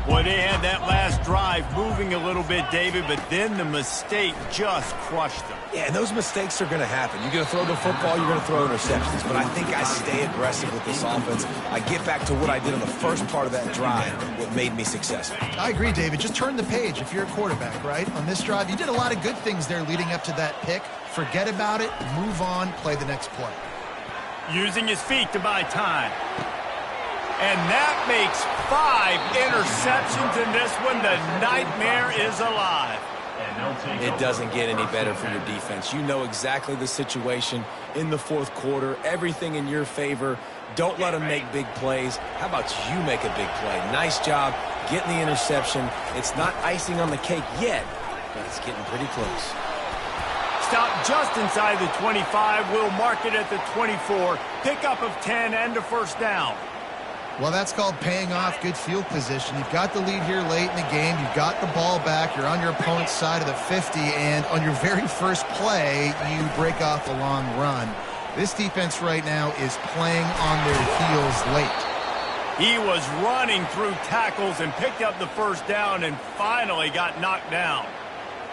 Boy, they had that last drive moving a little bit, David, but then the mistake just crushed them. Yeah, and those mistakes are going to happen. You're going to throw the football, you're going to throw interceptions. But I think I stay aggressive with this offense. I get back to what I did on the first part of that drive, what made me successful. I agree, David. Just turn the page if you're a quarterback, right? On this drive, you did a lot of good things there leading up to that pick. Forget about it, move on, play the next play. Using his feet to buy time. And that makes 5 interceptions in this one. The nightmare is alive. It doesn't get any better for your defense. You know exactly the situation in the fourth quarter, everything in your favor. Don't let them make big plays. How about you make a big play? Nice job getting the interception. It's not icing on the cake yet, but it's getting pretty close. Stop just inside the 25. We'll mark it at the 24. Pickup of 10 and a first down. Well, that's called paying off good field position. You've got the lead here late in the game. You've got the ball back. You're on your opponent's side of the 50, and on your very first play, you break off a long run. This defense right now is playing on their heels late. He was running through tackles and picked up the first down and finally got knocked down.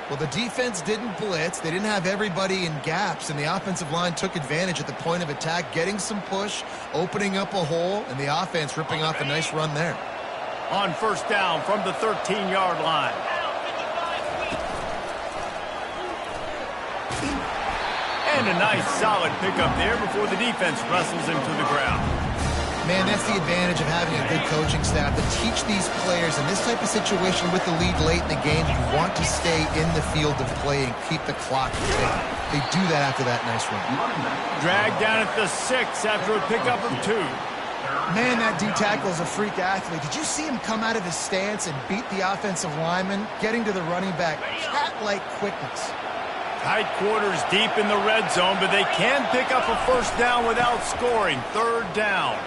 Well, the defense didn't blitz. They didn't have everybody in gaps, and the offensive line took advantage at the point of attack, getting some push, opening up a hole, and the offense ripping off a nice run there. On first down from the 13-yard line. And a nice solid pickup there before the defense wrestles him to the ground. Man, that's the advantage of having a good coaching staff to teach these players in this type of situation with the lead late in the game. You want to stay in the field of play and keep the clock ticking. They do that after that nice run. Dragged down at the 6 after a pickup of 2. Man, that D-tackle is a freak athlete. Did you see him come out of his stance and beat the offensive lineman, getting to the running back? Cat-like quickness. Tight quarters deep in the red zone, but they can pick up a first down without scoring. Third down.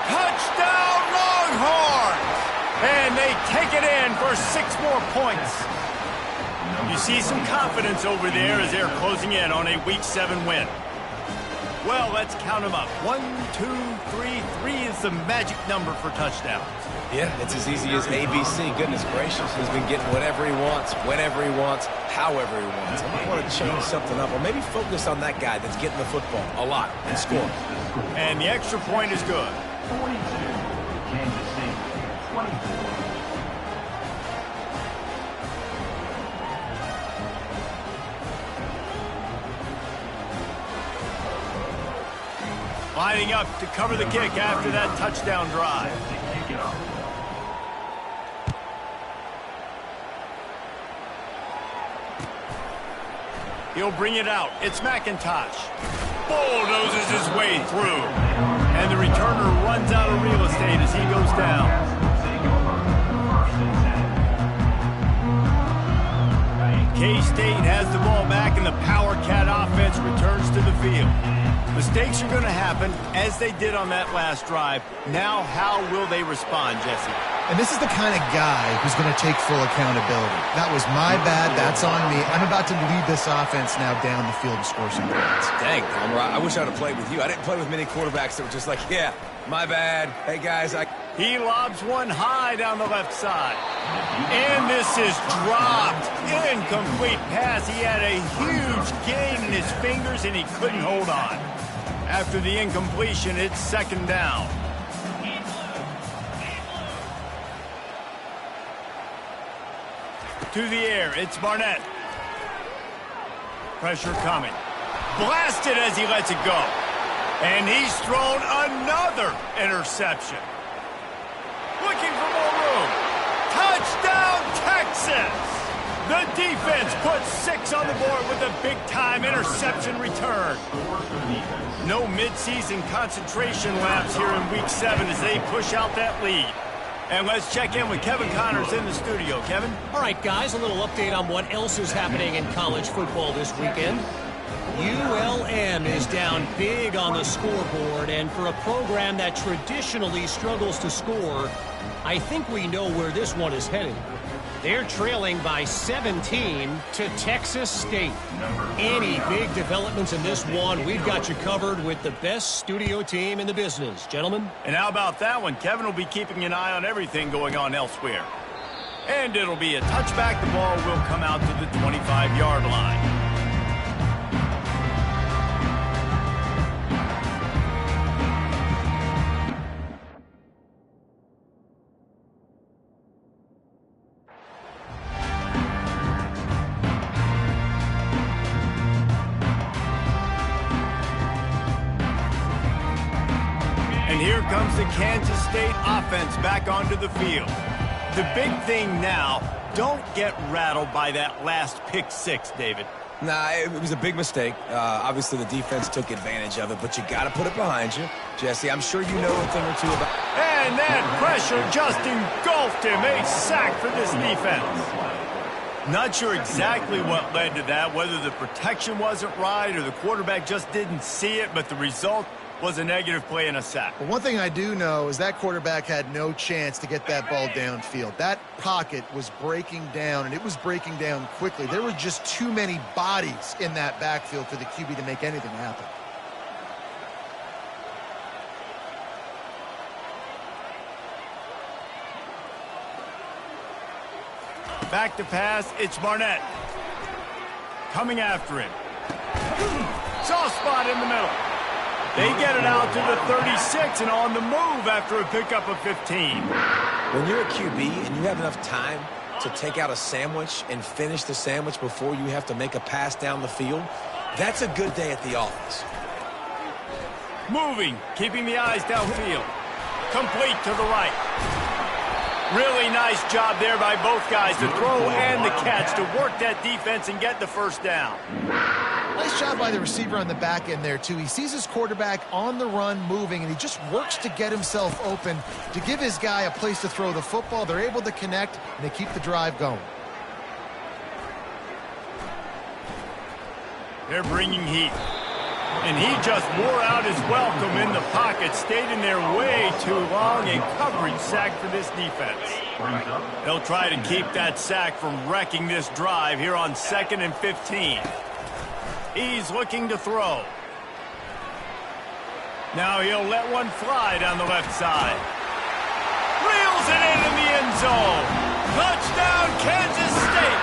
Touchdown, Longhorns! And they take it in for 6 more points. You see some confidence over there as they're closing in on a Week 7 win. Well, let's count them up. 1, 2, 3. 3 is the magic number for touchdowns. Yeah, it's as easy as ABC. Goodness gracious, he's been getting whatever he wants, whenever he wants, however he wants. I might want to change something up, or maybe focus on that guy that's getting the football a lot and score. And the extra point is good. 42, Kansas State, 24. Lining up to cover the kick after that touchdown drive. He'll bring it out. It's McIntosh. Bulldozes his way through. And the returner runs out of real estate as he goes down. K-State has the ball back and the Power Cat offense returns to the field. Mistakes are going to happen as they did on that last drive. Now how will they respond, Jesse? And this is the kind of guy who's going to take full accountability. That was my bad. That's on me. I'm about to lead this offense now down the field and score some points. Dang, Palmer, I wish I would have played with you. I didn't play with many quarterbacks that were just like, yeah, my bad. Hey, guys, He lobs one high down the left side. And this is dropped. Incomplete pass. He had a huge gain in his fingers, and he couldn't hold on. After the incompletion, it's second down. To the air, it's Barnett. Pressure coming. Blasted as he lets it go. And he's thrown another interception. Looking for more room. Touchdown, Texas! The defense puts 6 on the board with a big-time interception return. No midseason concentration laps here in Week 7 as they push out that lead. And let's check in with Kevin Connors in the studio. Kevin? All right, guys, a little update on what else is happening in college football this weekend. ULM is down big on the scoreboard, and for a program that traditionally struggles to score, I think we know where this one is headed. They're trailing by 17 to Texas State. Any big developments in this one, we've got you covered with the best studio team in the business, gentlemen. And how about that one? Kevin will be keeping an eye on everything going on elsewhere. And it'll be a touchback. The ball will come out to the 25-yard line. And here comes the Kansas State offense back onto the field. The big thing now, don't get rattled by that last pick six, David. Nah, it was a big mistake. Obviously, the defense took advantage of it, but you got to put it behind you. Jesse, I'm sure you know a thing or two about... And that pressure just engulfed him. A sack for this defense. Not sure exactly what led to that, whether the protection wasn't right or the quarterback just didn't see it, but the result was a negative play and a sack. But one thing I do know is that quarterback had no chance to get that ball downfield. That pocket was breaking down, and it was breaking down quickly. There were just too many bodies in that backfield for the QB to make anything happen. Back to pass, it's Barnett. Coming after him. Soft spot in the middle. They get it out to the 36 and on the move after a pickup of 15. When you're a QB and you have enough time to take out a sandwich and finish the sandwich before you have to make a pass down the field, that's a good day at the office. Moving, keeping the eyes downfield. Complete to the right. Really nice job there by both guys, the throw and the catch, to work that defense and get the first down. Nice job by the receiver on the back end there, too. He sees his quarterback on the run moving, and he just works to get himself open to give his guy a place to throw the football. They're able to connect, and they keep the drive going. They're bringing heat. And he just wore out his welcome in the pocket, stayed in there way too long, a coverage sack for this defense. They'll try to keep that sack from wrecking this drive here on 2nd and 15. He's looking to throw. Now he'll let one fly down the left side. Reels it in the end zone. Touchdown, Kansas State.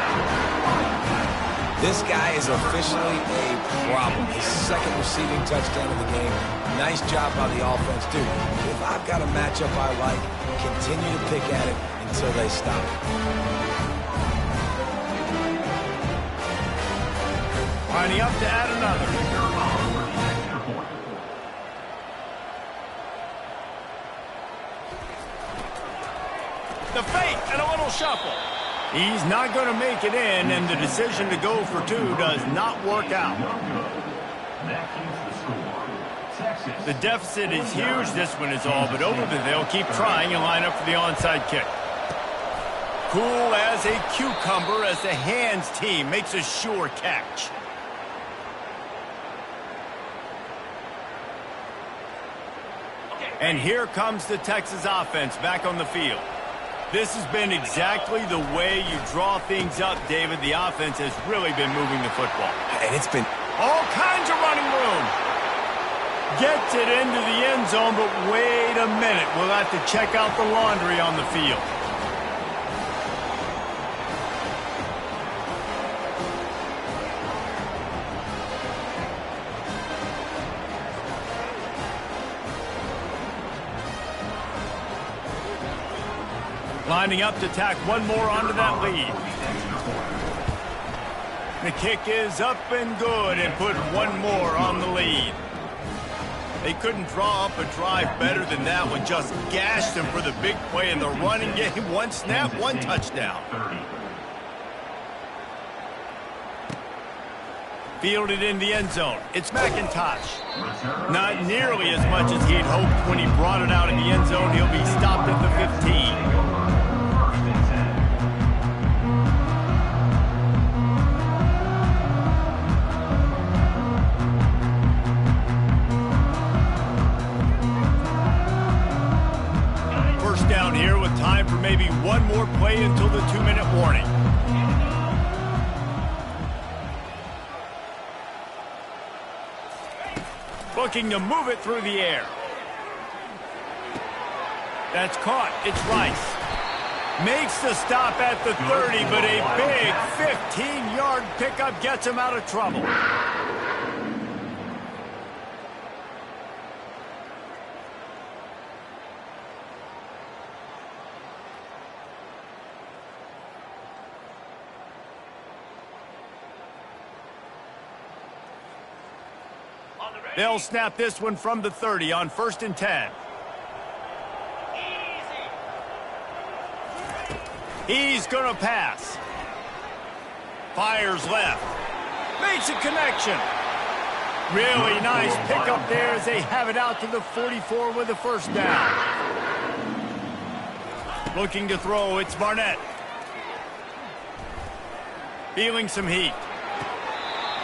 This guy is officially a problem. His second receiving touchdown of the game. Nice job by the offense, dude. If I've got a matchup I like, continue to pick at it until they stop. Lining up to add another. The fake and a little shuffle. He's not going to make it in, and the decision to go for two does not work out. The deficit is huge, this one is all, but over there they'll keep trying and line up for the onside kick. Cool as a cucumber as the hands team makes a sure catch. And here comes the Texas offense back on the field. This has been exactly the way you draw things up, David. The offense has really been moving the football. And it's been all kinds of running room. Gets it into the end zone, but wait a minute. We'll have to check out the laundry on the field. Lining up to tack one more onto that lead. The kick is up and good and put one more on the lead. They couldn't draw up a drive better than that one. Just gashed them for the big play in the running game. One snap, one touchdown. Fielded in the end zone. It's McIntosh. Not nearly as much as he'd hoped when he brought it out in the end zone. He'll be stopped at the 15. down here with time for maybe one more play until the 2-minute warning. Looking to move it through the air. That's caught. It's Rice. Makes the stop at the 30, but a big 15-yard pickup gets him out of trouble. They'll snap this one from the 30 on 1st and 10. He's going to pass. Fires left. Makes a connection. Really nice pickup there as they have it out to the 44 with a first down. Looking to throw, it's Barnett. Feeling some heat.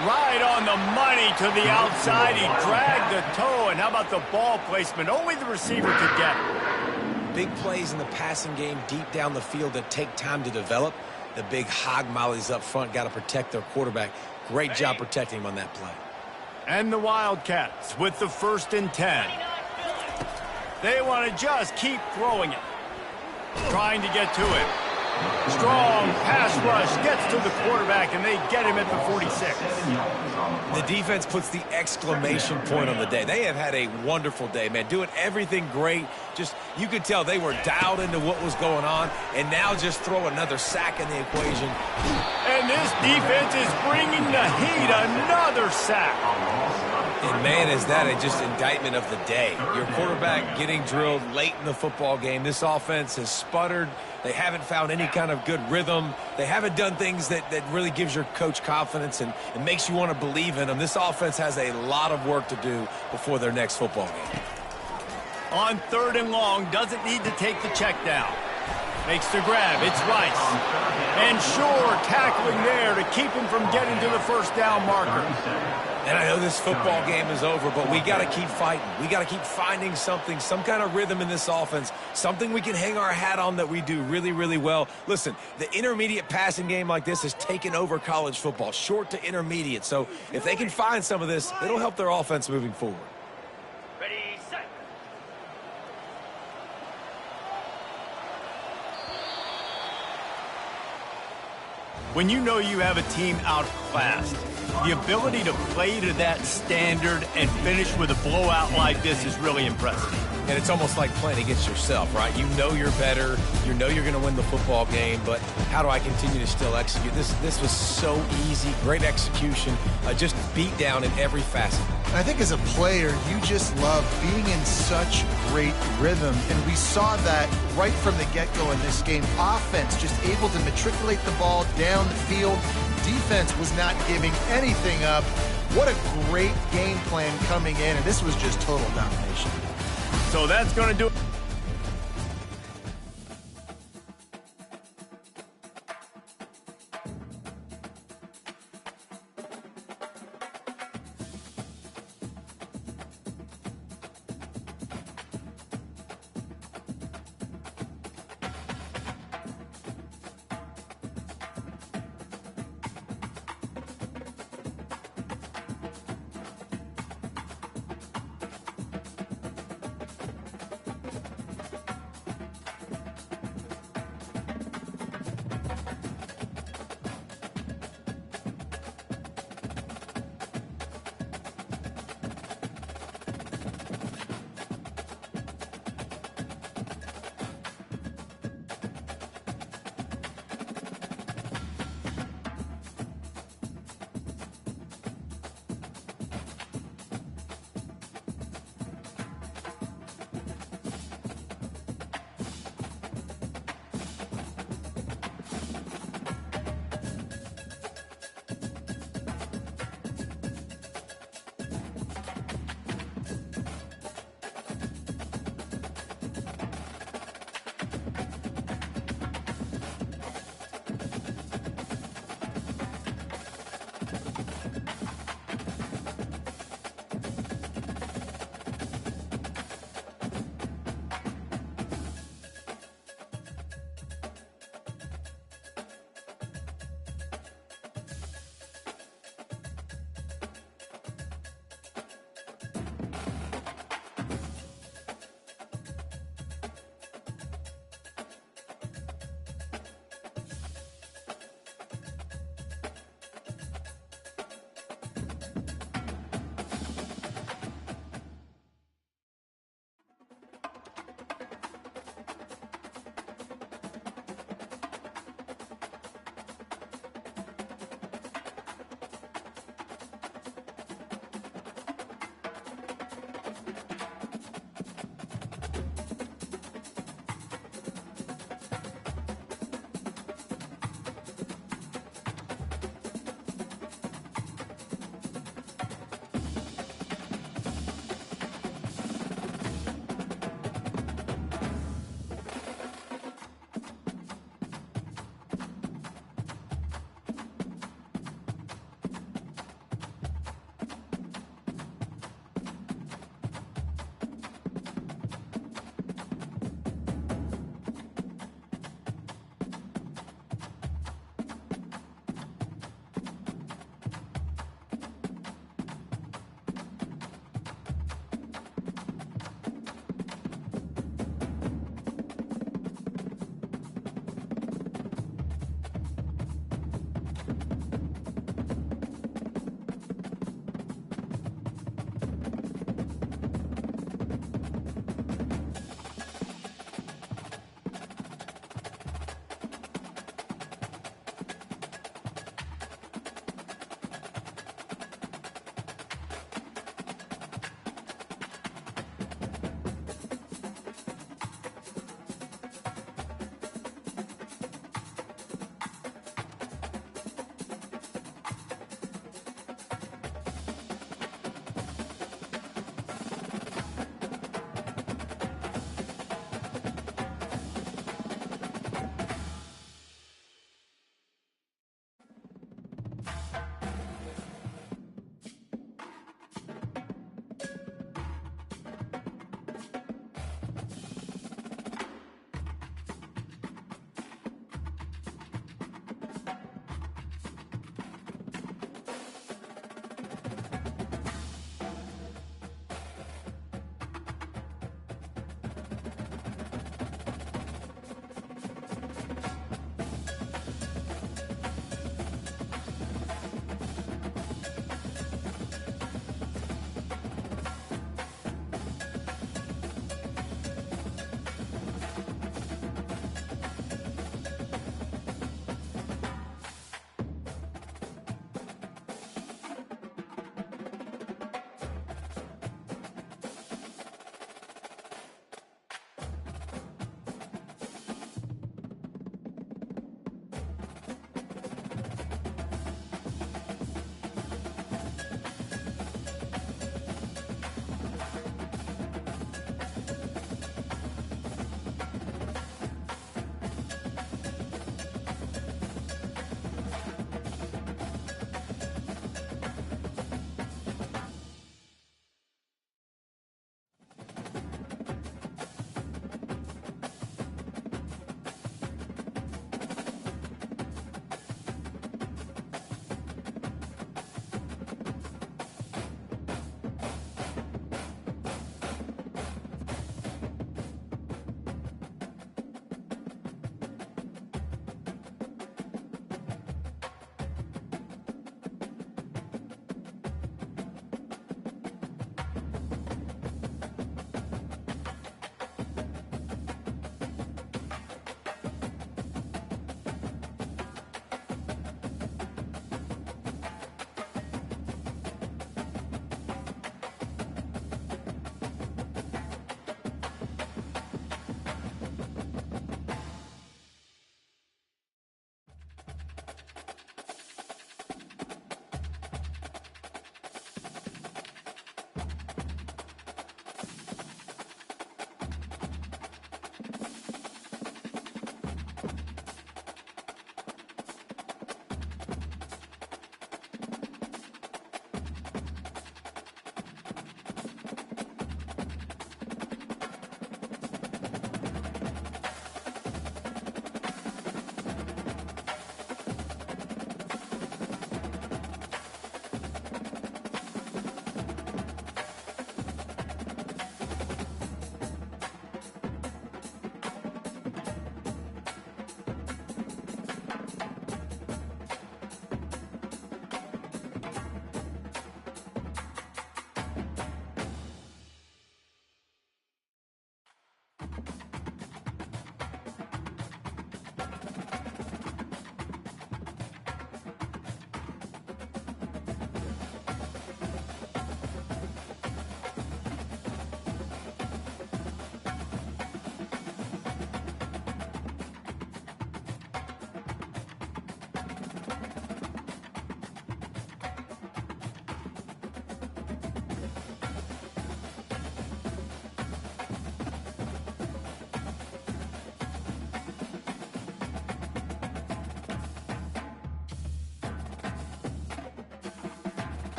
Right on the money to the outside. He dragged the toe, and how about the ball placement? Only the receiver could get it. Big plays in the passing game deep down the field that take time to develop. The big hog mollies up front got to protect their quarterback. Great job protecting him on that play. And the Wildcats with the 1st and 10. They want to just keep throwing it. Trying to get to it. Strong pass rush gets to the quarterback, and they get him at the 46. The defense puts the exclamation point on the day. They have had a wonderful day, man. Doing everything great. Just, you could tell they were dialed into what was going on, and now just throw another sack in the equation. And this defense is bringing the heat. Another sack. And, man, is that just indictment of the day. Your quarterback getting drilled late in the football game. This offense has sputtered. They haven't found any kind of good rhythm. They haven't done things that really gives your coach confidence and makes you want to believe in them. This offense has a lot of work to do before their next football game. On 3rd and long, doesn't need to take the check down. Makes the grab. It's Rice. And Shore tackling there to keep him from getting to the first down marker. And I know this football game is over, but we got to keep fighting. We got to keep finding something, some kind of rhythm in this offense, something we can hang our hat on that we do really, really well. Listen, the intermediate passing game like this has taken over college football, short to intermediate. So if they can find some of this, it'll help their offense moving forward. Ready, set. When you know you have a team outclassed, the ability to play to that standard and finish with a blowout like this is really impressive. And it's almost like playing against yourself, right? You know you're better. You know you're going to win the football game, but how do I continue to still execute? This was so easy. Great execution. Just beat down in every facet. I think as a player, you just love being in such great rhythm, and we saw that right from the get-go in this game. Offense just able to matriculate the ball down the field. Defense was not giving anything up. What a great game plan coming in, and this was just total domination. So that's going to do it.